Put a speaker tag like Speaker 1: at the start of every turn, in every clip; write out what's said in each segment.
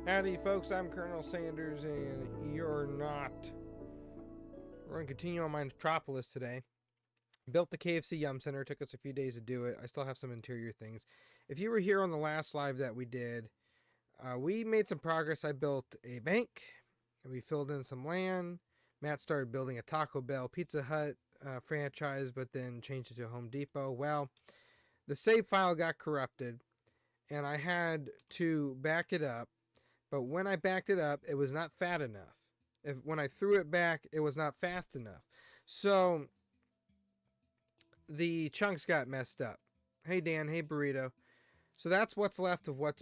Speaker 1: Howdy folks, I'm Colonel Sanders and you're not. We're going to continue on Minetropolis today. Built the KFC Yum Center, it took us a few days to do it. I still have some interior things. If you were here on the last live that we did, we made some progress. I built a bank, and we filled in some land. Matt started building a Taco Bell Pizza Hut franchise, but then changed it to Home Depot. Well, the save file got corrupted, and I had to back it up. But when I backed it up, it was not fat enough. When I threw it back, it was not fast enough. So the chunks got messed up. Hey Dan, hey Burrito. So that's what's left of what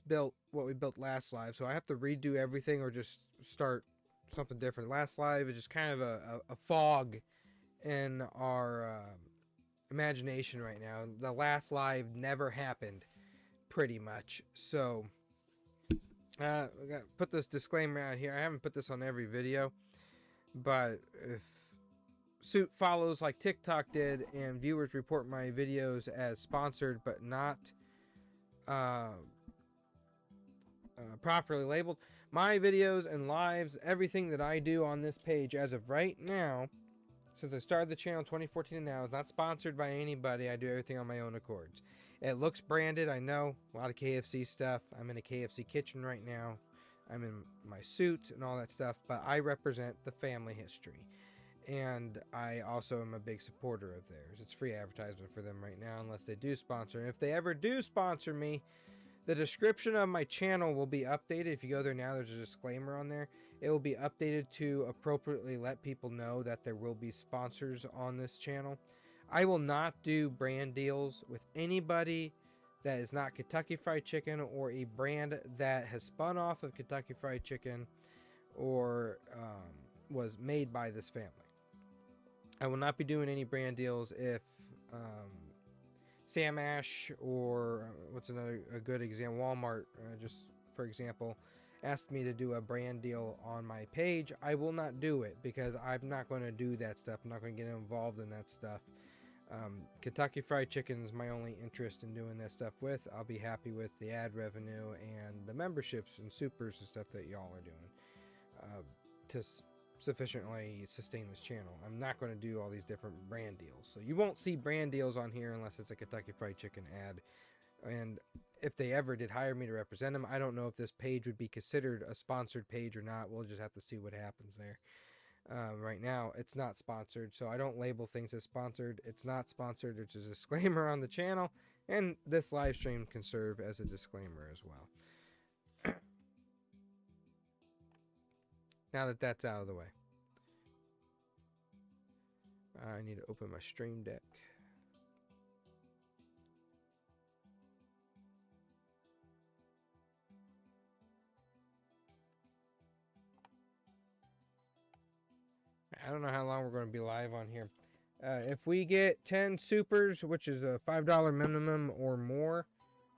Speaker 1: we built last live. So I have to redo everything or just start something different. Last live is just kind of a fog in our imagination right now. The last live never happened, pretty much. So we got to put this disclaimer out here. I haven't put this on every video, but if suit follows like TikTok did and viewers report my videos as sponsored but not properly labeled, my videos and lives, everything that I do on this page as of right now, since I started the channel in 2014 and now, is not sponsored by anybody. I do everything on my own accords. It looks branded, I know, a lot of KFC stuff. I'm in a KFC kitchen right now. I'm in my suit and all that stuff, but I represent the family history. And I also am a big supporter of theirs. It's free advertisement for them right now, unless they do sponsor. And if they ever do sponsor me, the description of my channel will be updated. If you go there now, there's a disclaimer on there. It will be updated to appropriately let people know that there will be sponsors on this channel. I will not do brand deals with anybody that is not Kentucky Fried Chicken or a brand that has spun off of Kentucky Fried Chicken or was made by this family. I will not be doing any brand deals if Sam Ash or what's a good example, Walmart, just for example, asked me to do a brand deal on my page. I will not do it because I'm not going to do that stuff. I'm not going to get involved in that stuff. Kentucky Fried Chicken is my only interest in doing that stuff with. I'll be happy with the ad revenue and the memberships and supers and stuff that y'all are doing to sufficiently sustain this channel. I'm not going to do all these different brand deals. So you won't see brand deals on here unless it's a Kentucky Fried Chicken ad. And if they ever did hire me to represent them, I don't know if this page would be considered a sponsored page or not. We'll just have to see what happens there. Right now, it's not sponsored, so I don't label things as sponsored. It's not sponsored. There's a disclaimer on the channel, and this live stream can serve as a disclaimer as well. Now that that's out of the way, I need to open my Stream Deck. I don't know how long we're going to be live on here. If we get 10 supers, which is a $5 minimum or more,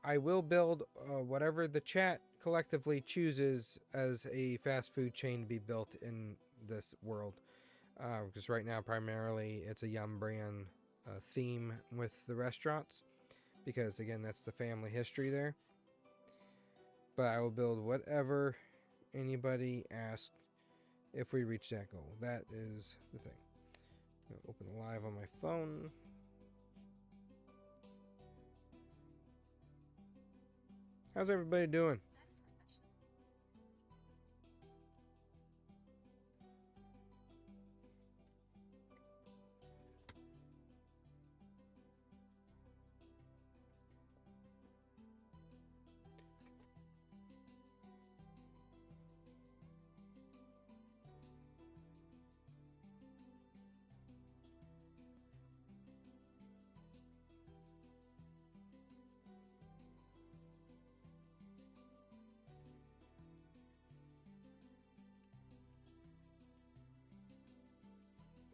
Speaker 1: I will build whatever the chat collectively chooses as a fast food chain to be built in this world. Because right now, primarily, it's a Yum brand theme with the restaurants. Because, again, that's the family history there. But I will build whatever anybody asks if we reach that goal. That is the thing. I'm gonna open the live on my phone. How's everybody doing?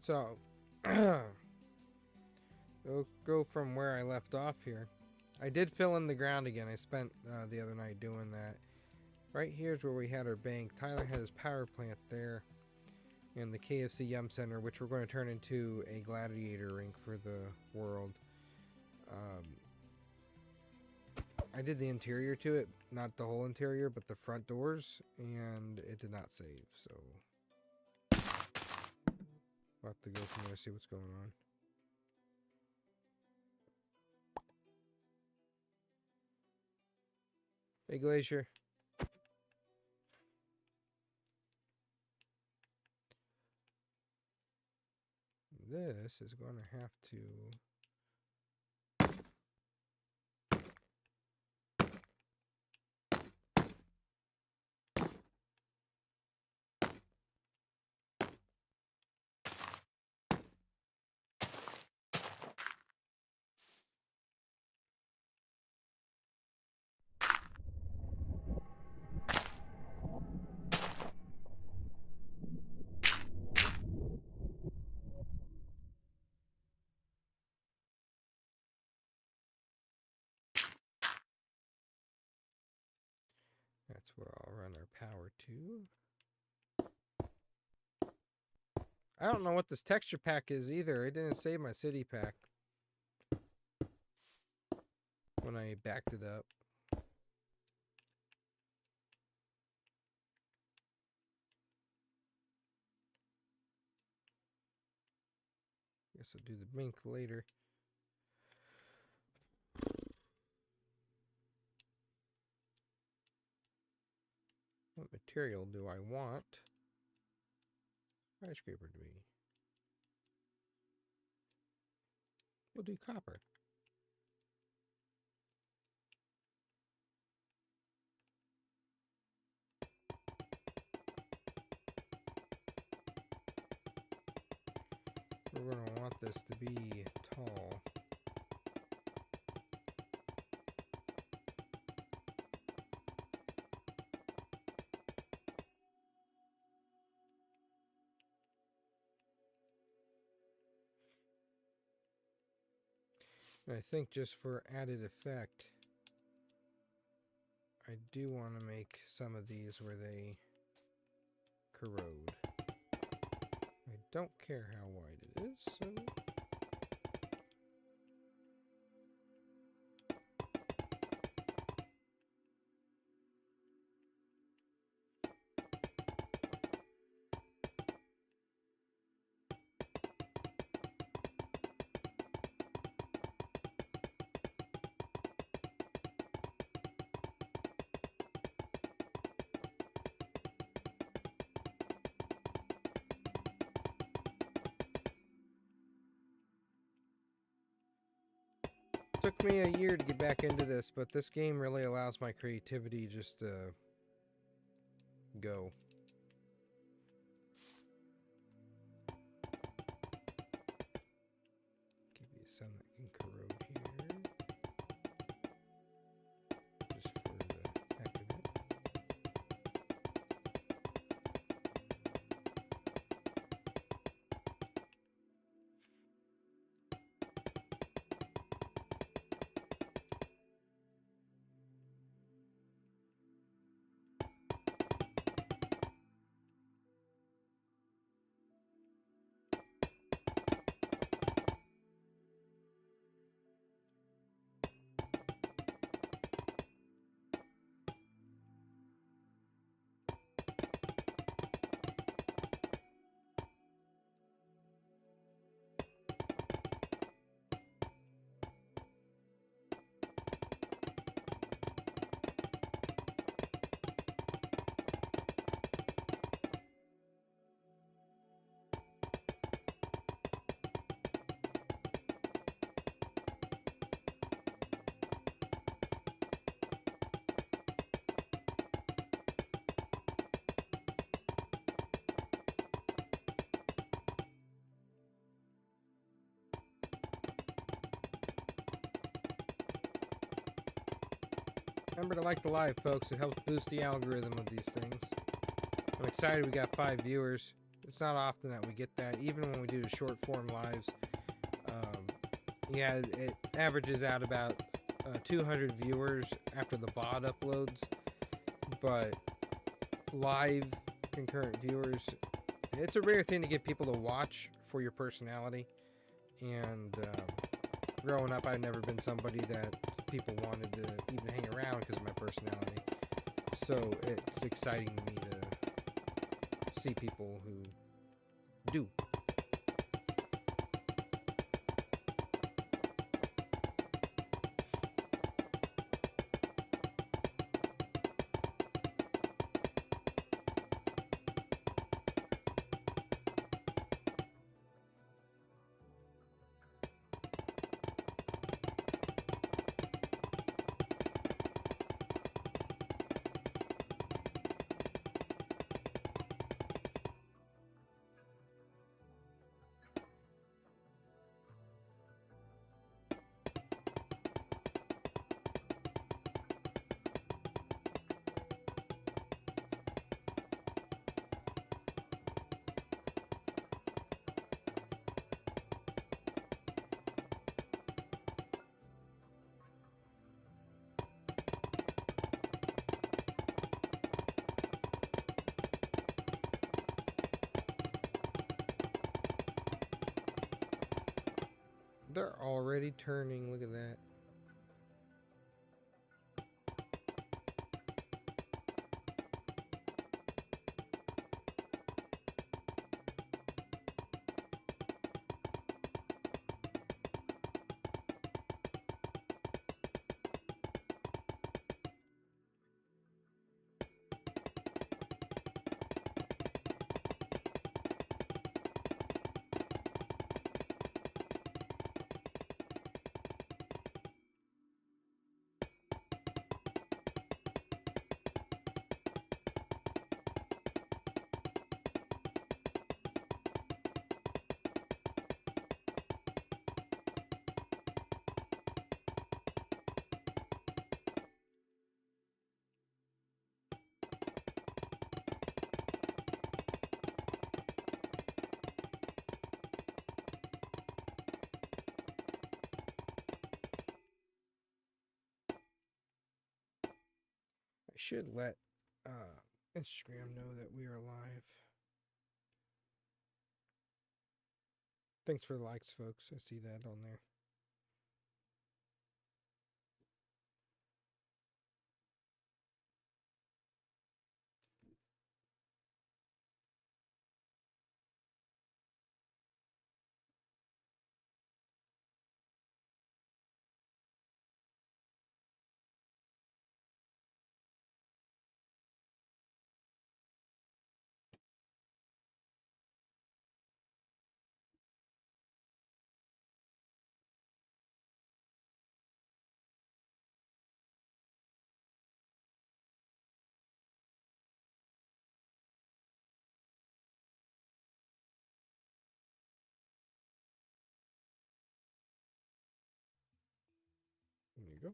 Speaker 1: So, we'll go from where I left off here. I did fill in the ground again. I spent the other night doing that. Right here's where we had our bank. Tyler had his power plant there. And the KFC Yum Center, which we're going to turn into a gladiator rink for the world. I did the interior to it, not the whole interior, but the front doors, and it did not save, so we'll have to go from there, see what's going on. Hey, Glacier. This is going to have to... That's where I'll run our power to. I don't know what this texture pack is either. It didn't save my city pack when I backed it up. Guess I'll do the mink later. What material do I want skyscraper to be? We'll do copper. We're going to want this to be tall. And I think just for added effect, I do want to make some of these where they corrode. I don't care how wide it is, so... Took me a year to get back into this, but this game really allows my creativity just to go. Give you some that can corrode here. Just for the heck of it. Remember to like the live, folks. It helps boost the algorithm of these things. I'm excited we got 5 viewers. It's not often that we get that, even when we do the short form lives. Yeah, it averages out about 200 viewers after the VOD uploads. But live concurrent viewers, it's a rare thing to get people to watch for your personality. And growing up, I've never been somebody that people wanted to even hang around because of my personality. So it's exciting to me to see people who do. They're already turning. Look at that. I should let Instagram know that we are live. Thanks for the likes, folks. I see that on there. There you go.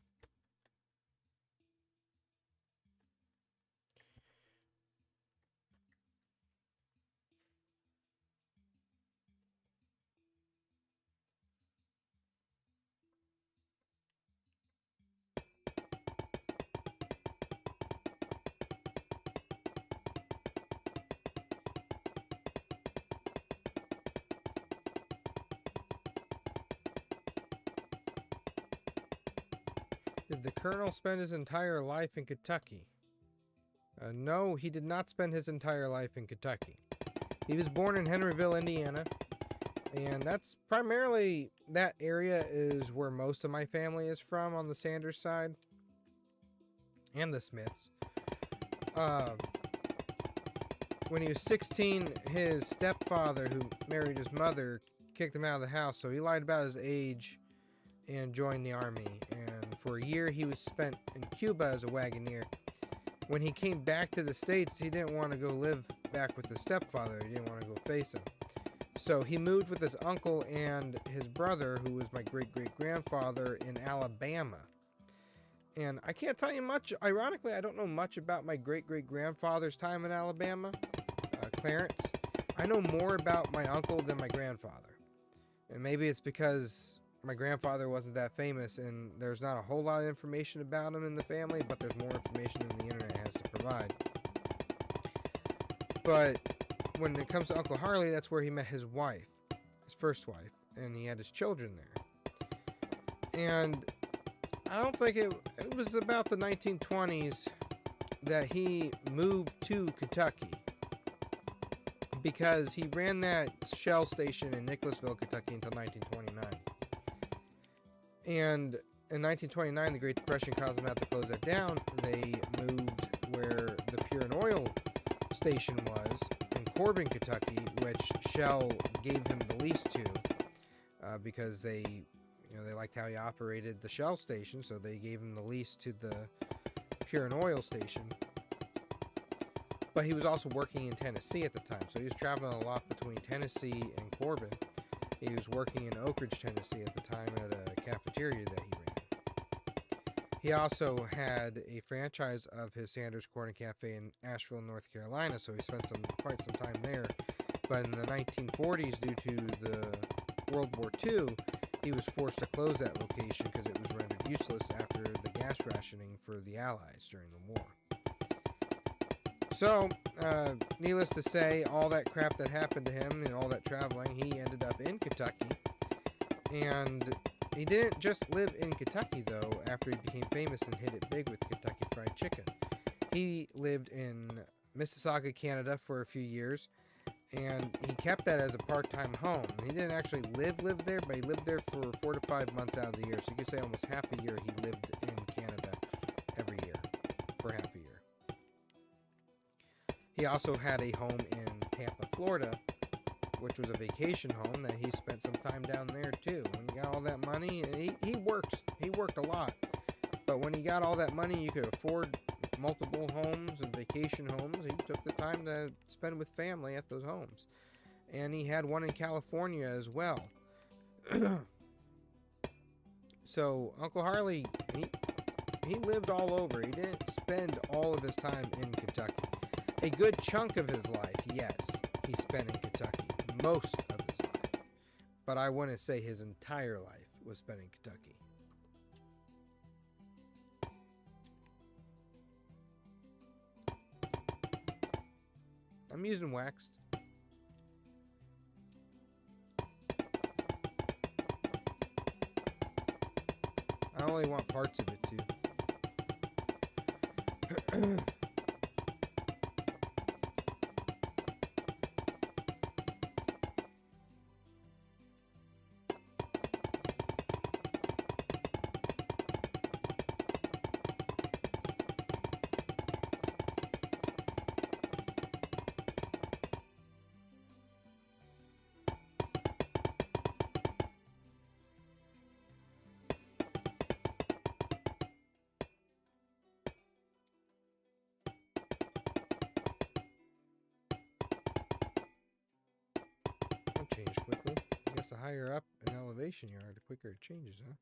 Speaker 1: Did the Colonel spend his entire life in Kentucky? No, he did not spend his entire life in Kentucky. He was born in Henryville, Indiana, and that's primarily, that area is where most of my family is from on the Sanders side, and the Smiths. When he was 16, his stepfather, who married his mother, kicked him out of the house, so he lied about his age and joined the army, and for a year he was spent in Cuba as a wagoneer. When he came back to the States, he didn't want to go live back with his stepfather. He didn't want to go face him. So he moved with his uncle and his brother, who was my great-great-grandfather, in Alabama. And I can't tell you much. Ironically, I don't know much about my great-great-grandfather's time in Alabama, Clarence. I know more about my uncle than my grandfather. And maybe it's because my grandfather wasn't that famous and there's not a whole lot of information about him in the family, but there's more information than the internet has to provide. But when it comes to Uncle Harley, that's where he met his wife, his first wife, and he had his children there. And I don't think it was about the 1920s that he moved to Kentucky because he ran that Shell station in Nicholasville, Kentucky until 1929. And in 1929, the Great Depression caused them to have to close that down. They moved where the Pure and Oil station was in Corbin, Kentucky, which Shell gave him the lease to because they liked how he operated the Shell station, so they gave him the lease to the Pure and Oil station. But he was also working in Tennessee at the time, so he was traveling a lot between Tennessee and Corbin. He was working in Oak Ridge, Tennessee at the time at a cafeteria that he ran. He also had a franchise of his Sanders Corner Cafe in Asheville, North Carolina, so he spent quite some time there. But in the 1940s, due to the World War II, he was forced to close that location because it was rendered useless after the gas rationing for the Allies during the war. So, needless to say, all that crap that happened to him and all that traveling, he ended up in Kentucky. And he didn't just live in Kentucky, though, after he became famous and hit it big with Kentucky Fried Chicken. He lived in Mississauga, Canada for a few years, and he kept that as a part-time home. He didn't actually live there, but he lived there for 4 to 5 months out of the year. So you could say almost half a year he lived in Canada every year for half a year. He also had a home in Tampa, Florida, which was a vacation home that he spent some time down there too. When he got all that money, he worked a lot. But when he got all that money, you could afford multiple homes and vacation homes. He took the time to spend with family at those homes. And he had one in California as well. So Uncle Harley, he lived all over. He didn't spend all of his time in Kentucky. A good chunk of his life, yes, he spent in Kentucky. Most of his life. But I wouldn't say his entire life was spent in Kentucky. I'm using waxed. I only want parts of it too. Change quickly. I guess the higher up in elevation you are, the quicker it changes, huh?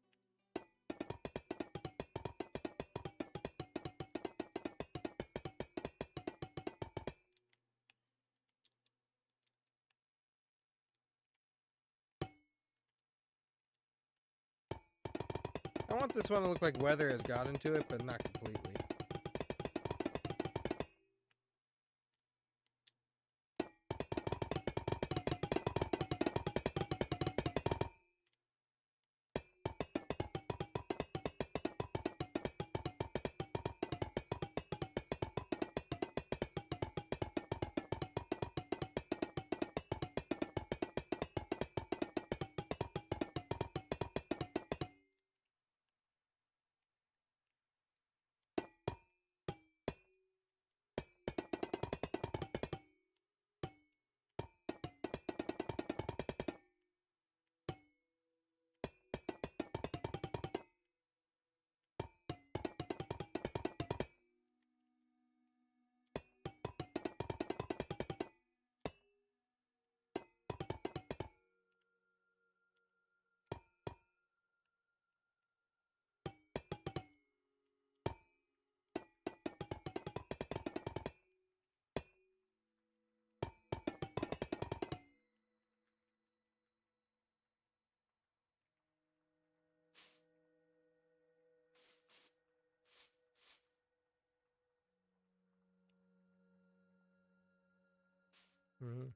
Speaker 1: I want this one to look like weather has got into it, but not completely. Mm-hmm.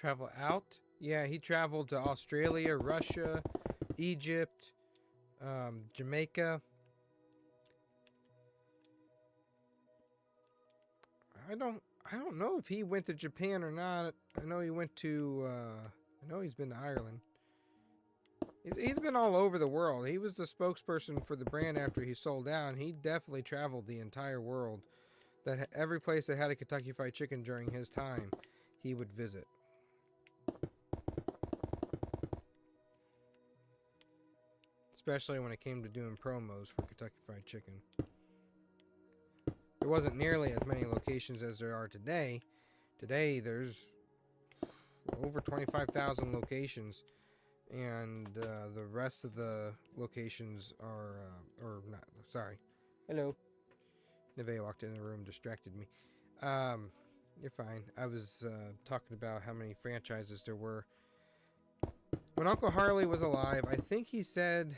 Speaker 1: Travel out? Yeah, he traveled to Australia, Russia, Egypt, Jamaica. I don't know if he went to Japan or not. I know he went to I know he's been to Ireland. He's been all over the world. He was the spokesperson for the brand after he sold out. He definitely traveled the entire world. That every place that had a Kentucky Fried Chicken during his time, he would visit. Especially when it came to doing promos for Kentucky Fried Chicken. There wasn't nearly as many locations as there are today. Today, there's over 25,000 locations, and the rest of the locations are, or not, sorry. Hello. Neve walked in the room, distracted me. You're fine. I was talking about how many franchises there were. When Uncle Harley was alive, I think he said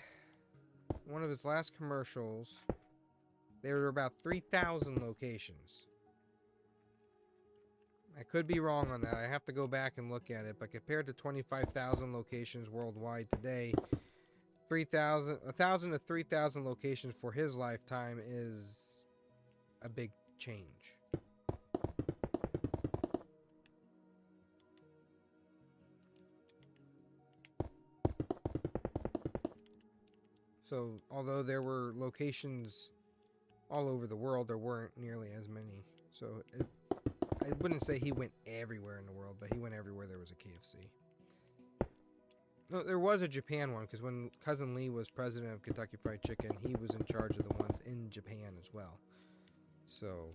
Speaker 1: one of his last commercials, there were about 3,000 locations. I could be wrong on that. I have to go back and look at it. But compared to 25,000 locations worldwide today, 1,000 to 3,000 locations for his lifetime is a big change. So, although there were locations all over the world, there weren't nearly as many. So, I wouldn't say he went everywhere in the world, but he went everywhere there was a KFC. No, there was a Japan one, because when Cousin Lee was president of Kentucky Fried Chicken, he was in charge of the ones in Japan as well. So,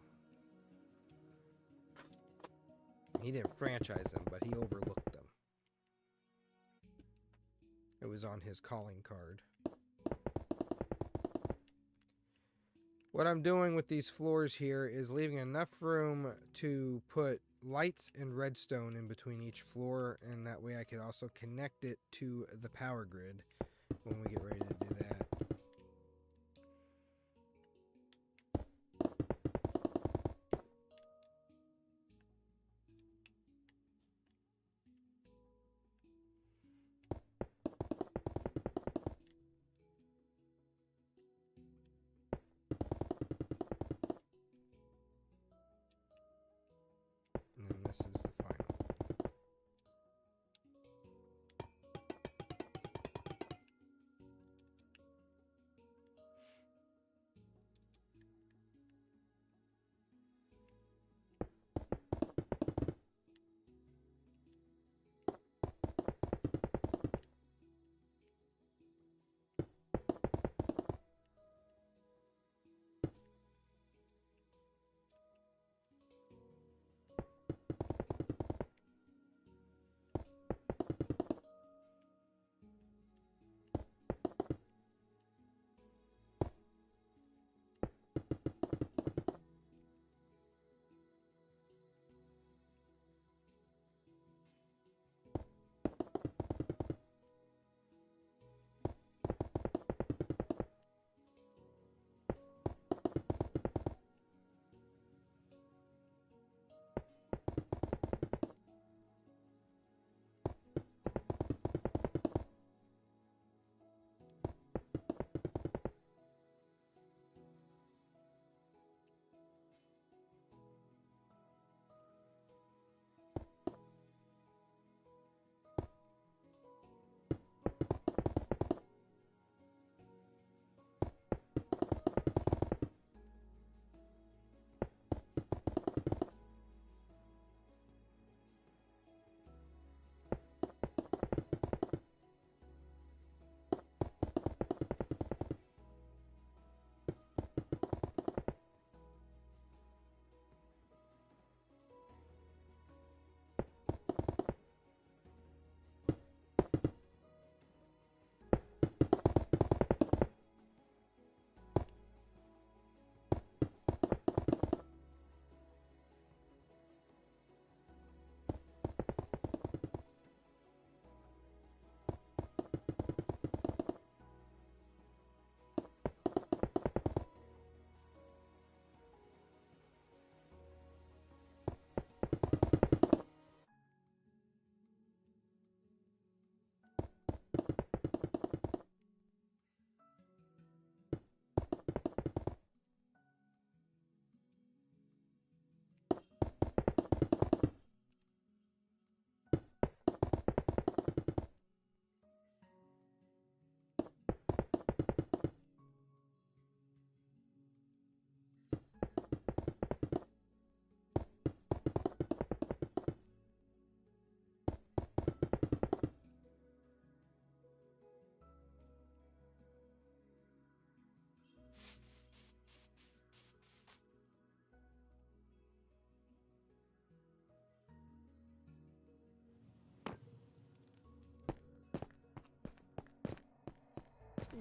Speaker 1: he didn't franchise them, but he overlooked them. It was on his calling card. What I'm doing with these floors here is leaving enough room to put lights and redstone in between each floor, and that way I could also connect it to the power grid when we get ready to do that. And then this is the final.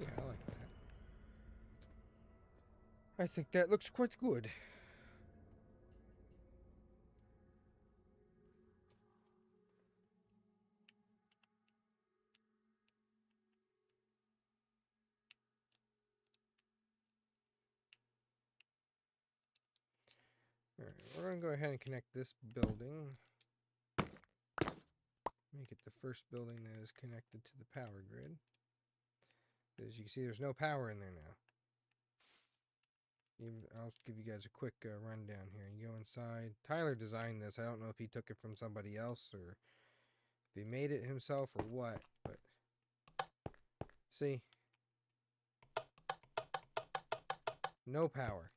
Speaker 1: Yeah, I like that. I think that looks quite good. Alright, we're going to go ahead and connect this building. Make it the first building that is connected to the power grid. As you can see, there's no power in there now. I'll give you guys a quick rundown here. You go inside. Tyler designed this. I don't know if he took it from somebody else or if he made it himself or what, but see, no power.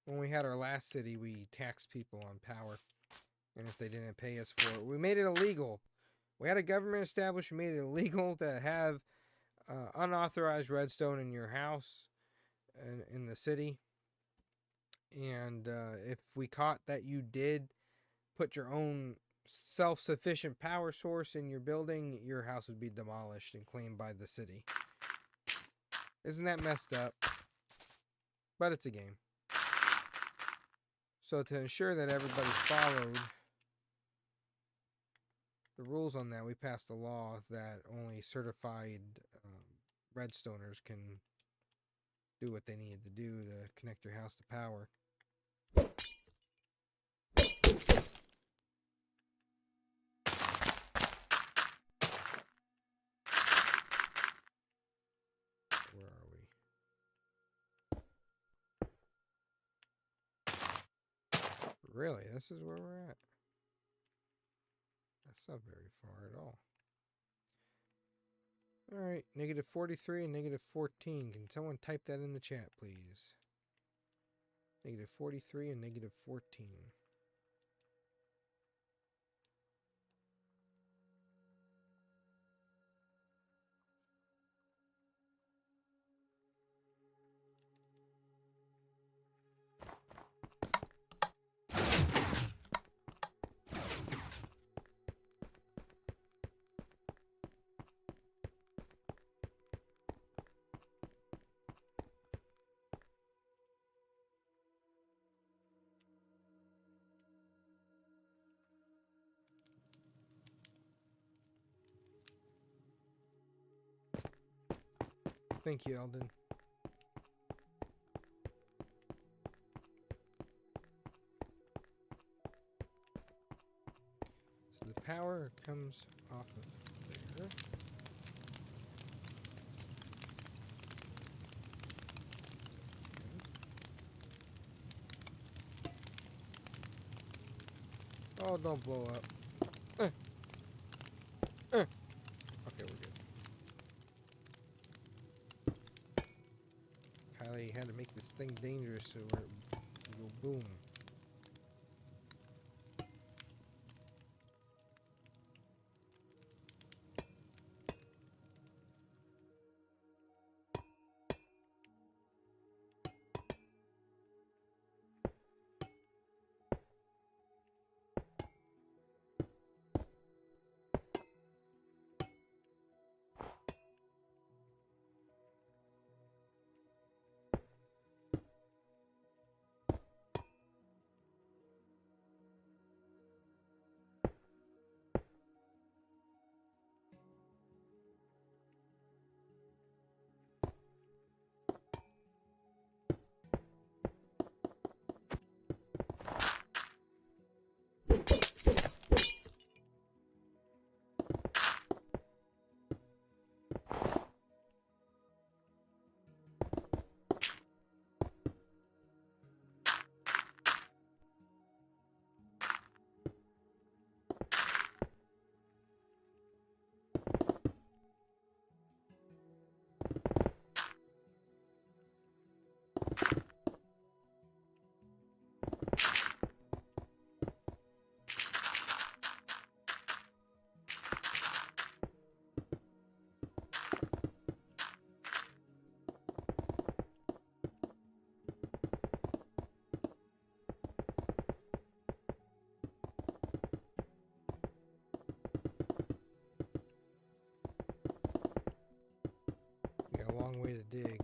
Speaker 1: When we had our last city, we taxed people on power, and if they didn't pay us for it, we made it illegal. We had a government established. We made it illegal to have unauthorized redstone in your house and in the city. And if we caught that you did put your own self-sufficient power source in your building, your house would be demolished and claimed by the city. Isn't that messed up? But it's a game. So to ensure that everybody followed the rules on that, we passed a law that only certified redstoners can do what they need to do to connect your house to power. Where are we? Really? This is where we're at? That's not very far at all. Alright, negative 43 and negative 14. Can someone type that in the chat, please? Negative 43 and negative 14. Thank you, Eldon. So the power comes off of there. Oh, don't blow up. Okay, we're good. Kylie had to make this thing dangerous so it will boom. Wrong way to dig.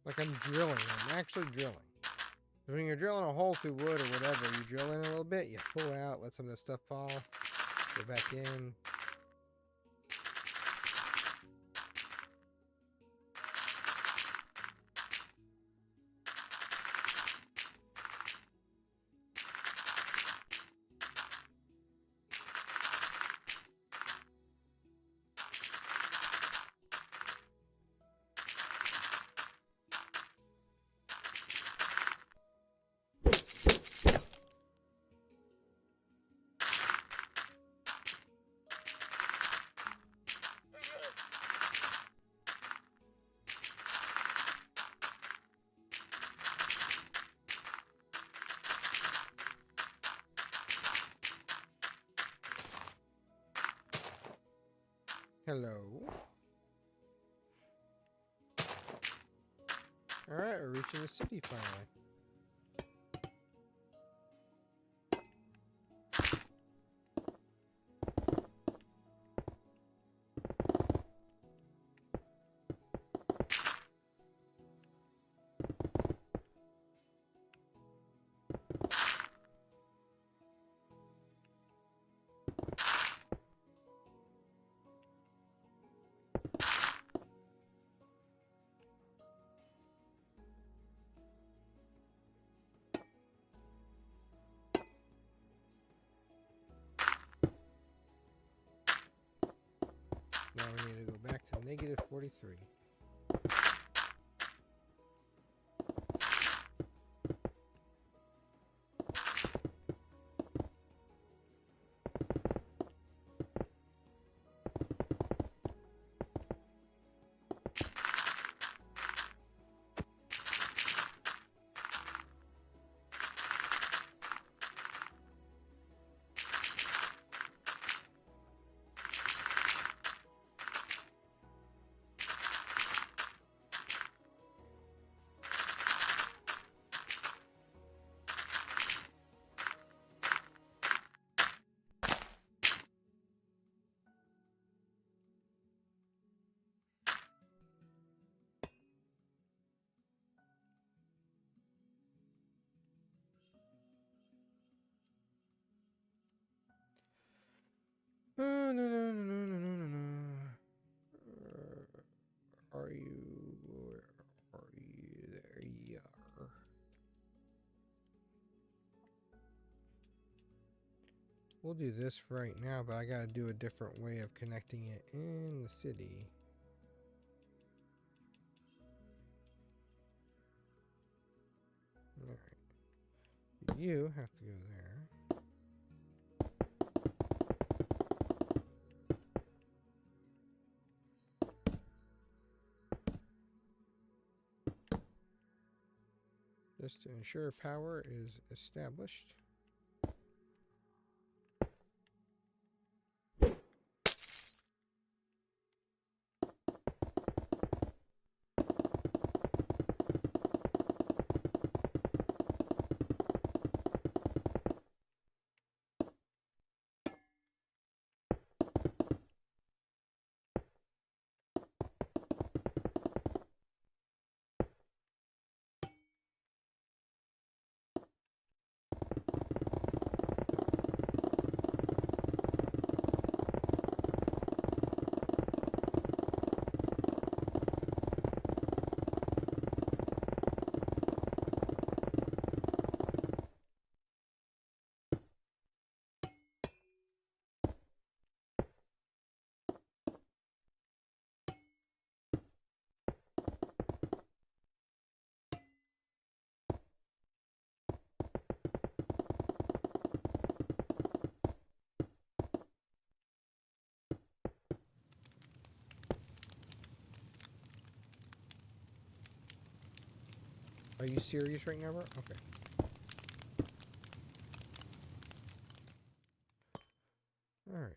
Speaker 1: Like I'm drilling. I'm actually drilling. When you're drilling a hole through wood or whatever, you drill in a little bit, you pull out, let some of the stuff fall, go back in. Hello. Alright, we're reaching the city finally. Now we need to go back to negative 43. No, no, no, no, no, no, no, no. Are you? Where are you? There you are. We'll do this for right now, but I gotta do a different way of connecting it in the city. Alright. You have to go there. Just to ensure power is established. Are you serious right now, bro? Okay. Alright.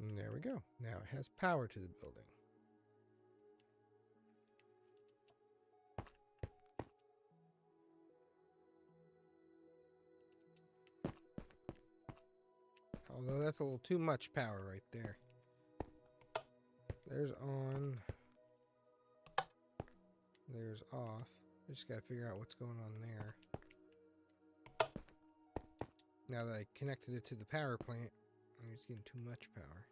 Speaker 1: And there we go. Now it has power to the building. Although that's a little too much power right there. There's on. There's off. I just gotta figure out what's going on there. Now that I connected it to the power plant, it's getting too much power.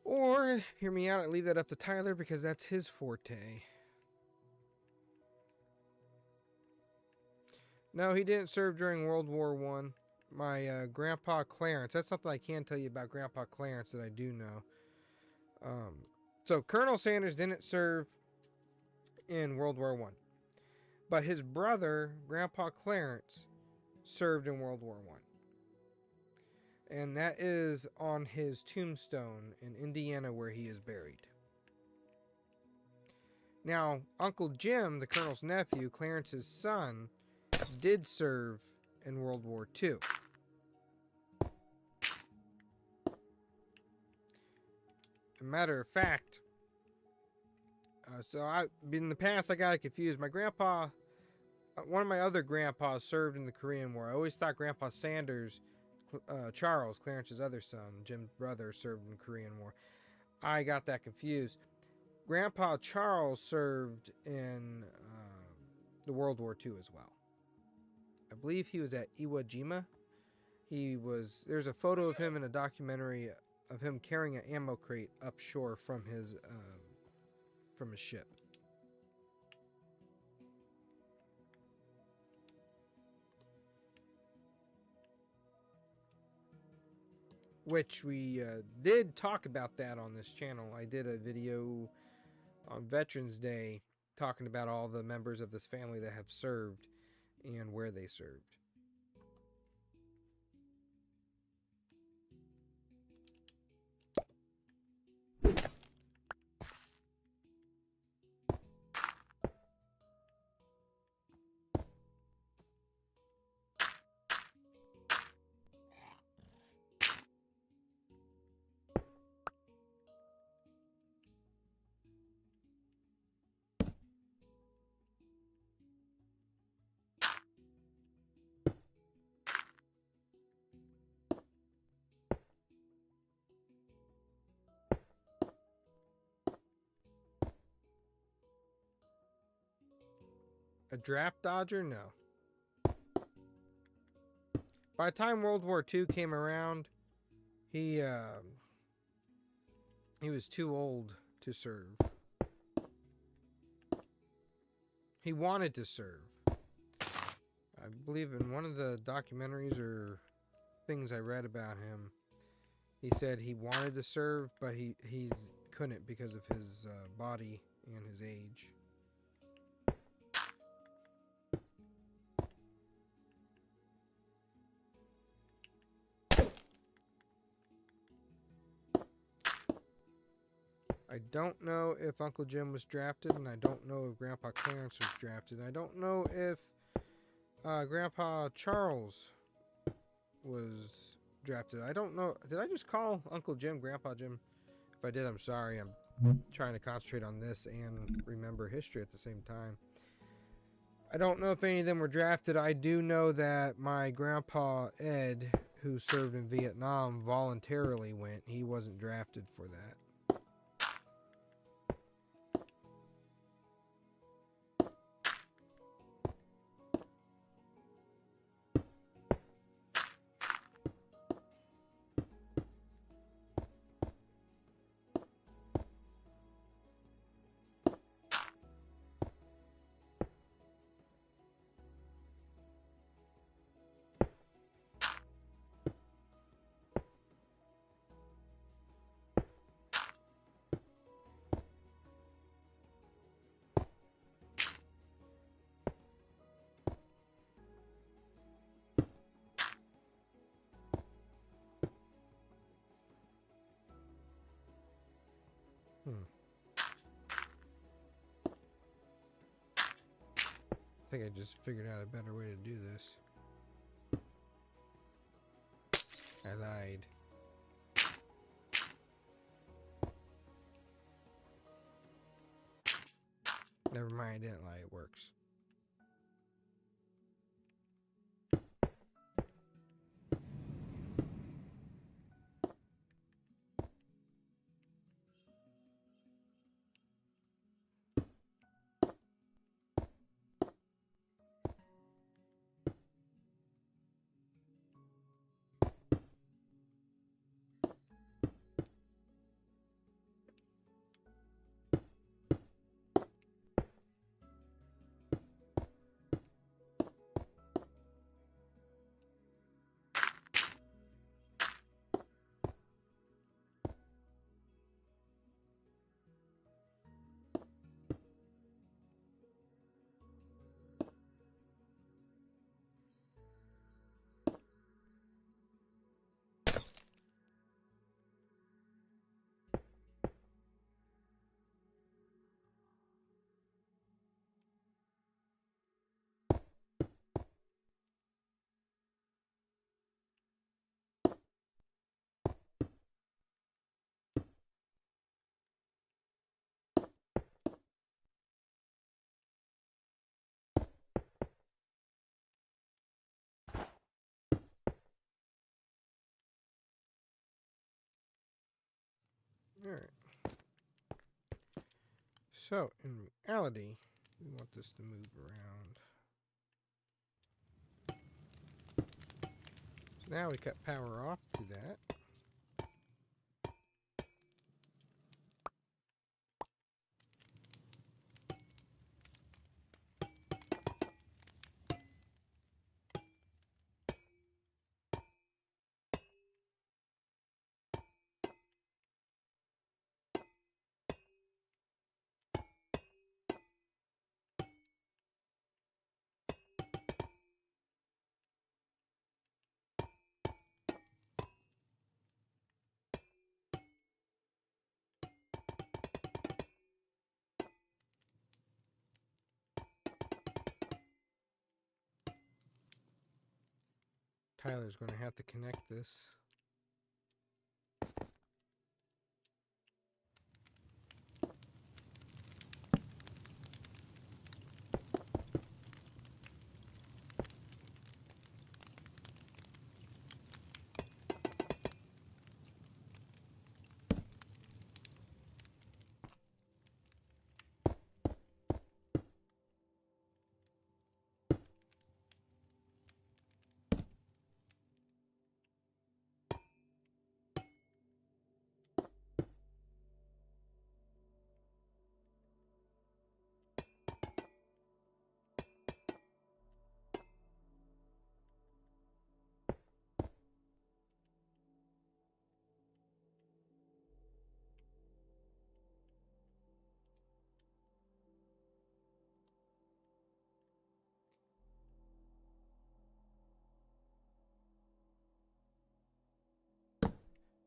Speaker 1: Or, hear me out, I leave that up to Tyler because that's his forte. No, he didn't serve during World War I. My Grandpa Clarence, that's something I can tell you about Grandpa Clarence that I do know. So Colonel Sanders didn't serve in World War I. But his brother, Grandpa Clarence, served in World War I. And that is on his tombstone in Indiana where he is buried. Now, Uncle Jim, the Colonel's nephew, Clarence's son, did serve in World War II. As a matter of fact, in the past I got it confused. My grandpa, one of my other grandpas served in the Korean War. I always thought Grandpa Sanders, Charles, Clarence's other son, Jim's brother, served in the Korean War. I got that confused. Grandpa Charles served in the World War II as well. I believe he was at Iwo Jima. There's a photo of him in a documentary of him carrying an ammo crate upshore from his ship. Which we did talk about that on this channel. I did a video on Veterans Day talking about all the members of this family that have served and where they served. A draft dodger? No. By the time World War II came around, he was too old to serve. He wanted to serve, believe in one of the documentaries or things I read about him, he said he wanted to serve, but he couldn't because of his body and his age. I don't know if Uncle Jim was drafted, and I don't know if Grandpa Clarence was drafted. I don't know if Grandpa Charles was drafted. I don't know. Did I just call Uncle Jim Grandpa Jim? If I did, I'm sorry. I'm trying to concentrate on this and remember history at the same time. I don't know if any of them were drafted. I do know that my grandpa Ed, who served in Vietnam, voluntarily went. He wasn't drafted for that. I think I just figured out a better way to do this. I lied. Never mind, I didn't lie, it works. Alright. So, in reality, we want this to move around. So now we cut power off to that. Tyler's going to have to connect this.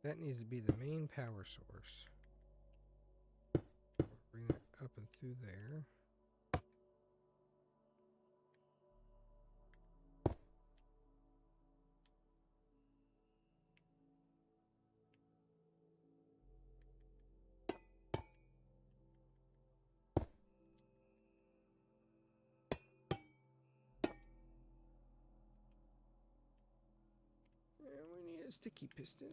Speaker 1: That needs to be the main power source. Bring that up and through there. And we need a sticky piston.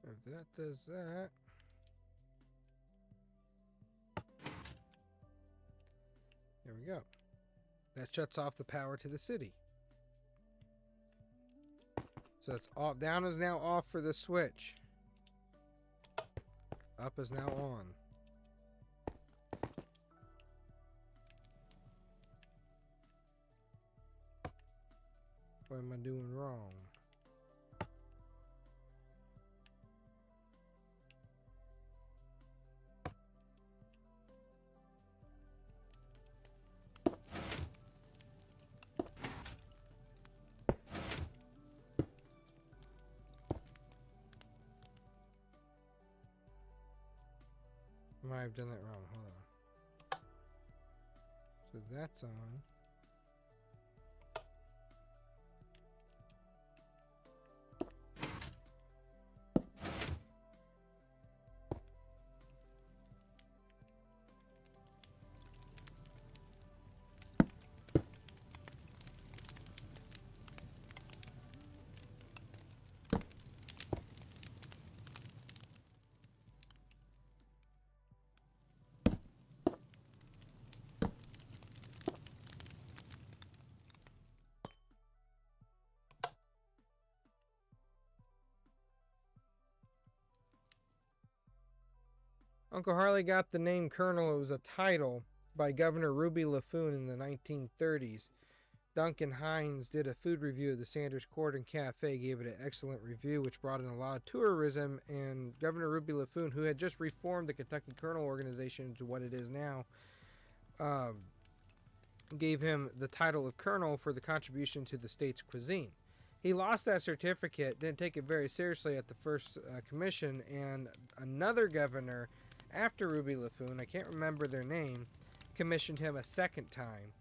Speaker 1: If that does that, there we go. That shuts off the power to the city. So it's off. Down is now off for the switch. Up is now on. What am I doing wrong? I might have done that wrong. Hold on. So that's on. Uncle Harley got the name Colonel. It was a title by Governor Ruby LaFoon in the 1930s. Duncan Hines did a food review of the Sanders Court and Cafe, gave it an excellent review, which brought in a lot of tourism, and Governor Ruby LaFoon, who had just reformed the Kentucky Colonel organization to what it is now, gave him the title of Colonel for the contribution to the state's cuisine. He lost that certificate, didn't take it very seriously at the first commission, and another governor after Ruby Laffoon, I can't remember their name, commissioned him a second time.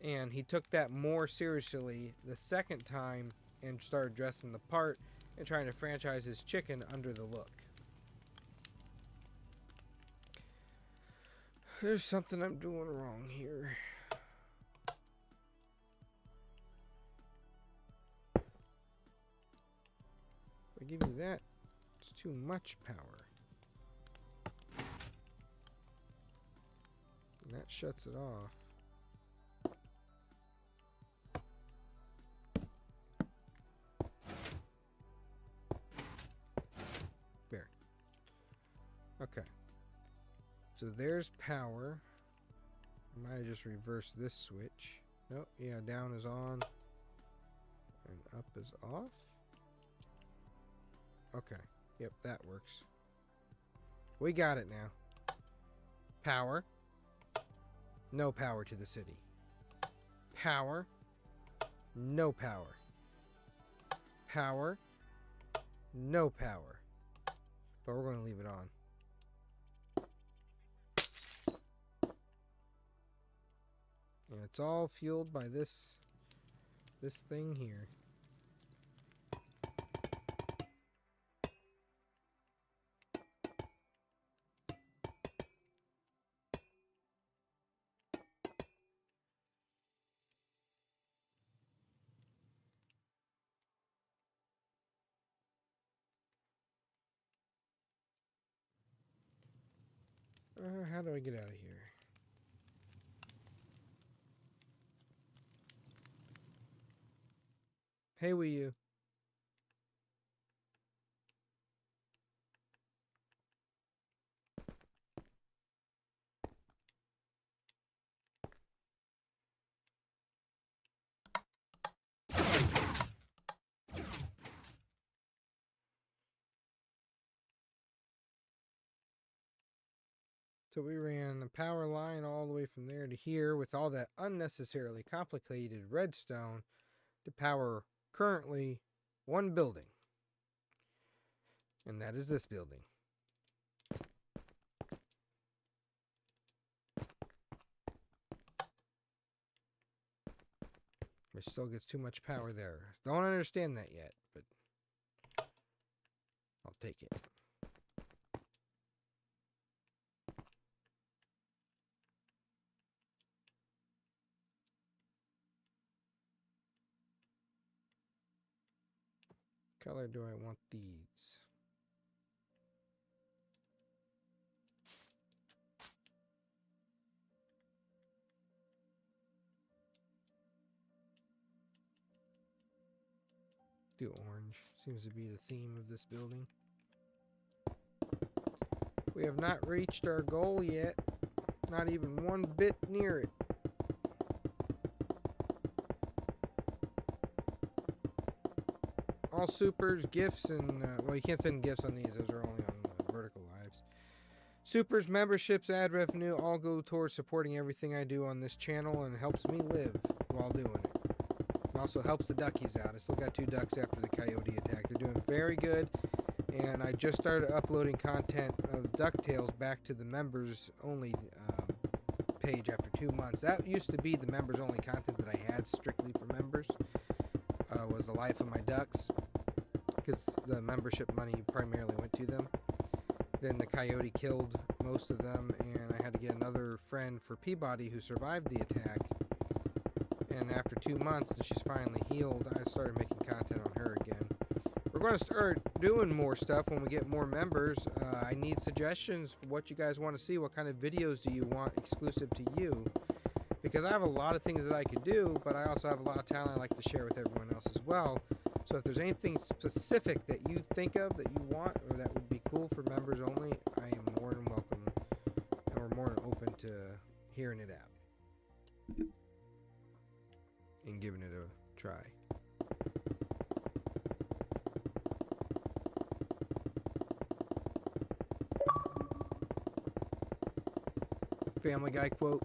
Speaker 1: And he took that more seriously the second time and started dressing the part and trying to franchise his chicken under the look. There's something I'm doing wrong here. If I give you that, it's too much power. And that shuts it off. There. Okay. So there's power. I might have just reversed this switch. Nope, yeah, down is on. And up is off. Okay. Yep, that works. We got it now. Power. No power to the city. Power. No power. Power. No power. But we're going to leave it on. And it's all fueled by this thing here. How do I get out of here? Hey, will you? So we ran the power line all the way from there to here with all that unnecessarily complicated redstone to power currently one building. And that is this building. Which still gets too much power there. Don't understand that yet, but I'll take it. Color do I want these? Do orange. Seems to be the theme of this building. We have not reached our goal yet. Not even one bit near it. All supers, gifts, and well, you can't send gifts on these. Those are only on vertical lives. Supers, memberships, ad revenue all go towards supporting everything I do on this channel and helps me live while doing it. It also helps the duckies out. I still got 2 ducks after the coyote attack. They're doing very good. And I just started uploading content of DuckTales back to the members only page after 2 months. That used to be the members only content that I had strictly for members. Was the life of my ducks, because the membership money primarily went to them. Then the coyote killed most of them, and I had to get another friend for Peabody who survived the attack. And after 2 months, and she's finally healed, I started making content on her again. We're going to start doing more stuff when we get more members. I need suggestions for what you guys want to see. What kind of videos do you want exclusive to you? Because I have a lot of things that I could do, but I also have a lot of talent I like to share with everyone else as well. So if there's anything specific that you think of that you want or that would be cool for members only, I am more than welcome, and we're more than open to hearing it out and giving it a try. Family Guy quote.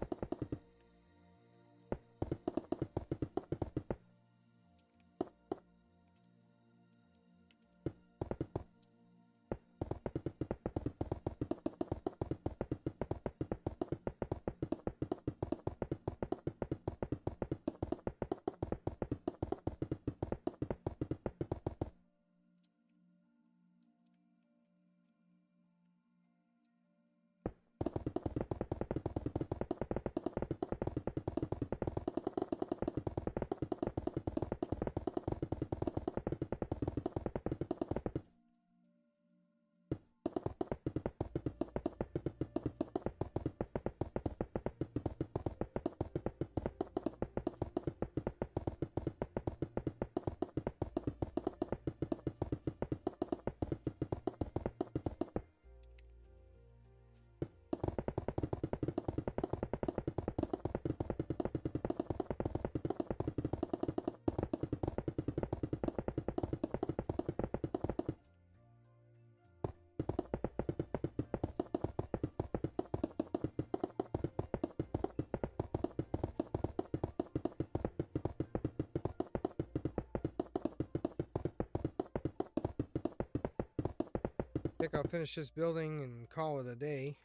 Speaker 1: think I'll finish this building and call it a day.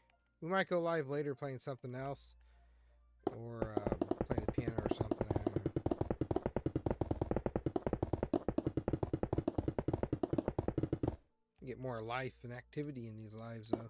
Speaker 1: We might go live later playing something else. Or playing the piano or something. I don't know. Get more life and activity in these lives, though.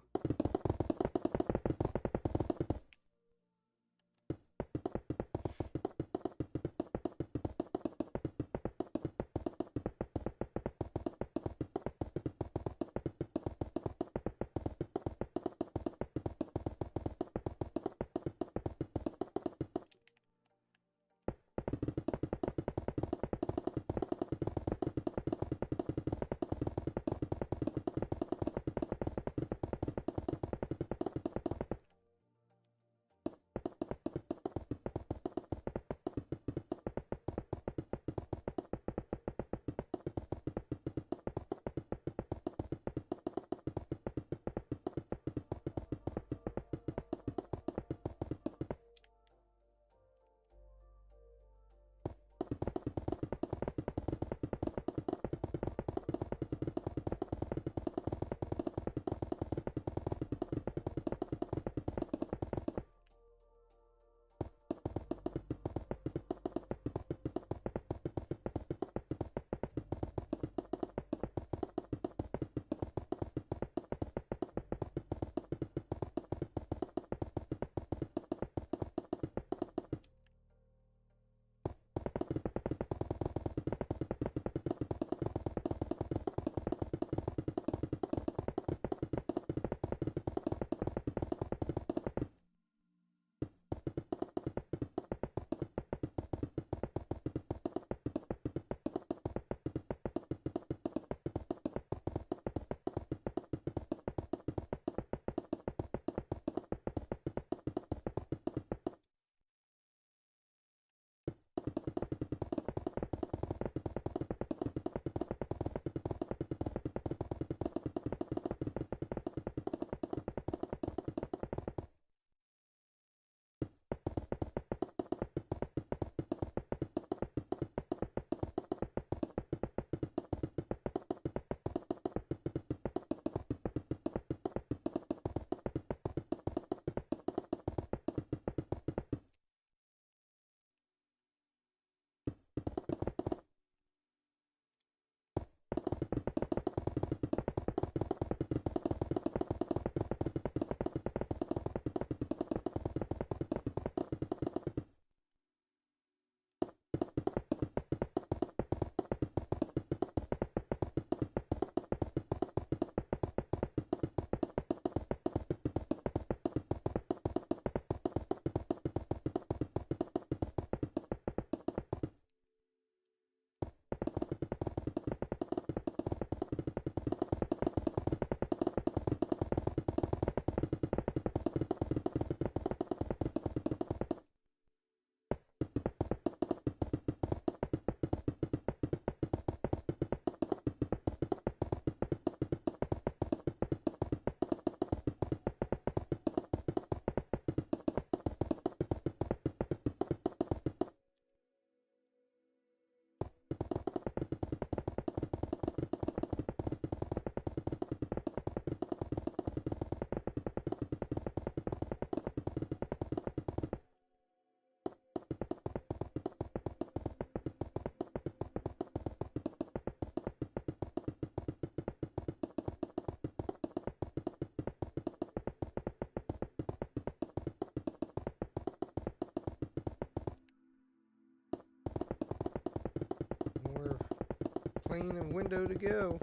Speaker 1: More plane and window to go.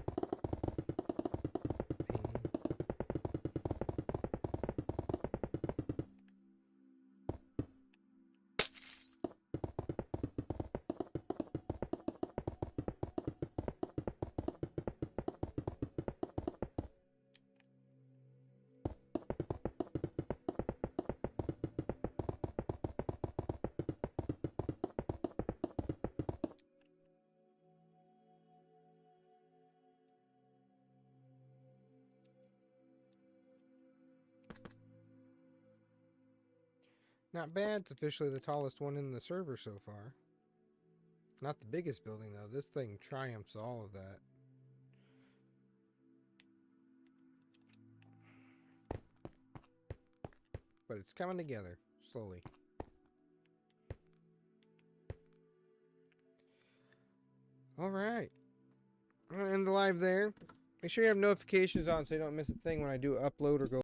Speaker 1: Not bad. It's officially the tallest one in the server so far. Not the biggest building, though. This thing triumphs all of that. but it's coming together slowly. Alright. I'm going to end the live there. Make sure you have notifications on so you don't miss a thing when I do upload or go